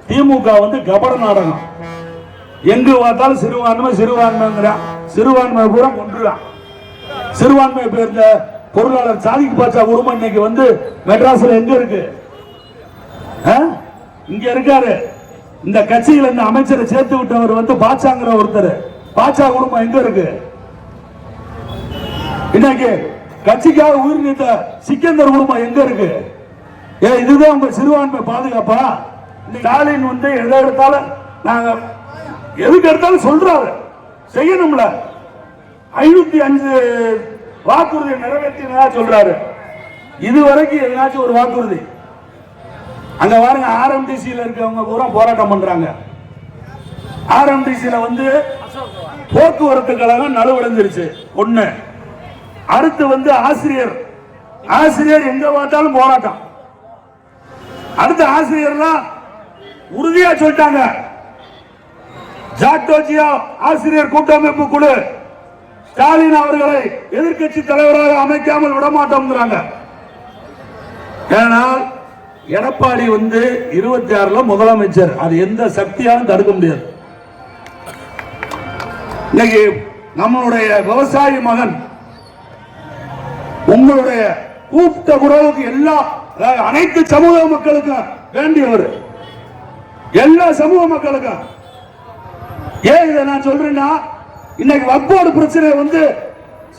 திமுக வந்து கபட நாடகம். எங்கு பார்த்தாலும் சிறுபான்மை சிறுபான்மைங்கிறான். சிறுபான்மை பூரா கொன்றுறான். சிறுபான்மை பேர்ந்த பொருளாளர் சாதிக்கு பாட்சா குடும்பம் இன்னைக்கு வந்து மெட்ராஸ்ல எங்க இருக்கு? இங்க இருக்காரு. இந்த கட்சியில் இந்த அமைச்சரை சேர்த்து விட்டவர் வந்து பாட்சாங்கிற ஒருத்தர். பாட்சா குடும்பம் எங்க இருக்கு? இன்னைக்கு கட்சிக்காக உயிர் நீத்த சிக்கந்தர் குடும்பம் எங்க இருக்கு? இதுதான் உங்க சிறுபான்மை பாதுகாப்பா? ஸ்டாலின் வந்து எதை எடுத்தாலும் நாங்க எதுக்கு எடுத்தாலும் சொல்றாரு, செய்யணும்ல. 505 வாக்குறுதி நிறைவேற்றினா சொல்றாரு. இதுவரைக்கும் எதனாச்சும் ஒரு வாக்குறுதி? அங்க பாருங்க, ஆர்எம்டிசியில் இருக்கவங்க பூரா போராட்டம் பண்றாங்க. ஆர்எம்டிசியில் வந்து போக்குவரத்து கழகம் நழுவடைஞ்சிருச்சு ஒண்ணு. அடுத்து வந்து ஆசிரியர் எங்க பார்த்தாலும் போராட்டம். அடுத்த ஆசிரியர்லாம் உறுதியா சொல்லிட்டாங்க, ஜாக்டோஜியா ஆசிரியர் கூட்டமைப்பு குழு ஸ்டாலின் அவர்களை எதிர்கட்சி தலைவராக அமைக்காமல் விடமாட்டோம். ஏனால் எடப்பாடி வந்து 26 முதலமைச்சர். அது எந்த சக்தியாலும் தடுக்க முடியாது. இன்னைக்கு நம்மளுடைய விவசாயி மகன் உங்களுடைய கூப்பிட்ட குரலுக்கு எல்லா அனைத்து சமூக மக்களுக்கும் வேண்டியவர், எல்லா சமூக மக்களுக்கும். ஏன் இதை நான் சொல்றேன்னா, இன்னைக்கு வக்போர்டு பிரச்சனை வந்து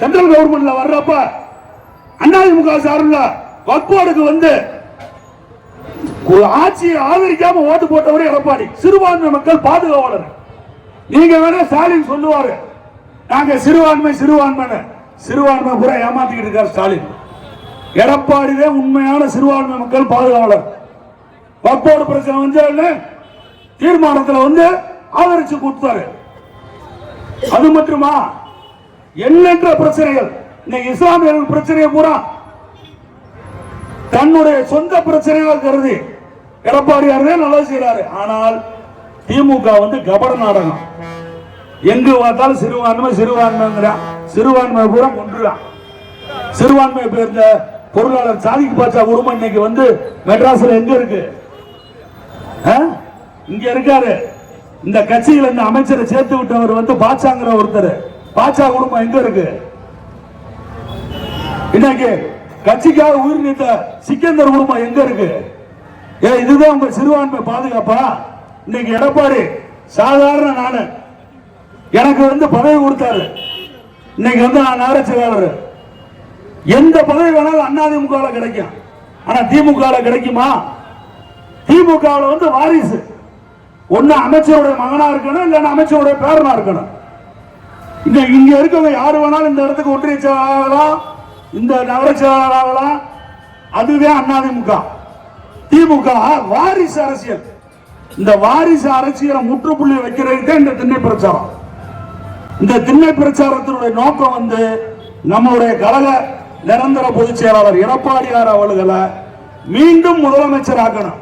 சென்ட்ரல் கவர்மெண்ட்ல வர்றப்ப அதிமுக சார்பில் வக்போர்டுக்கு வந்து ஆட்சியை ஆதரிக்காம ஓட்டு போட்டவரே எடப்பாடி. சிறுபான்மை மக்கள் பாதுகாவலர். நீங்க வேணா ஸ்டாலின் சொல்லுவாரு, நாங்க சிறுபான்மை சிறுபான்மை பூரா ஏமாத்திக்கிட்டு இருக்காரு ஸ்டாலின். எடப்பாடி தான் உண்மையான சிறுபான்மை மக்கள் பாதுகாவலர். வக்போர்டு பிரச்சனை வந்து தீர்மானத்தில் வந்து ஆதரிச்சு கொடுத்தாரு. அது மட்டுமா, எண்ணற்ற பிரச்சனைகள். இன்னைக்கு இஸ்லாமியர்கள் பிரச்சனையை பூரா தன்னுடைய சொந்த பிரச்சனையாக கருதி எடப்பாடியார் நல்லது செய்யறாரு. ஆனால் திமுக வந்து கபட நாடகம். எங்கு பார்த்தாலும் சிறுபான்மைங்கிறான். சிறுபான்மை பூரா கொன்றுறான். சிறுபான்மை பேர்ந்த பொருளாளர் சாதிக்கு பாட்சா குடும்பம் இன்னைக்கு வந்து மெட்ராஸ்ல எங்க இருக்கு? இங்க இருக்காரு. இந்த கட்சியில் இந்த அமைச்சரை சேர்த்து விட்டவர் வந்து பாட்சாங்கிற ஒருத்தர். பாட்சா குடும்பம் எங்க இருக்கு? இன்னைக்கு கட்சிக்காக உயிர் நீத்த சிக்கந்தர் குடும்பம் எங்க இருக்கு? இதுதான் உங்க சிறுபான்மை பாதுகாப்பா? இன்னைக்கு எடப்பாடி சாதாரண நானு, எனக்கு வந்து பதவி கொடுத்தாரு. இன்னைக்கு வந்து நான் நகர செயலாளர். எந்த பதவி வேணாலும் அதிமுக கிடைக்கும். ஆனா திமுக கிடைக்குமா? திமுக வந்து வாரிசு. ஒன்னு அமைச்சருடைய மகனா இருக்கணும், இல்ல அமைச்சருடைய பேரனா இருக்கணும். இங்க இருக்கவங்க யாரு வேணாலும் இந்த இடத்துக்கு ஒன்றிய செயலாளர், இந்த நகர செயலாளர், அதுவே அதிமுக. திமுக வாரிசு அரசியல். இந்த வாரிசு அரசியலை முற்றுப்புள்ளி வைக்கிறதுக்கு இந்த திண்ணை பிரச்சாரம். இந்த திண்ணை பிரச்சாரத்தினுடைய நோக்கம் வந்து நம்முடைய கழக நிரந்தர பொதுச் செயலாளர் எடப்பாடியார் அவர்களை மீண்டும் முதலமைச்சர் ஆக்கணும்.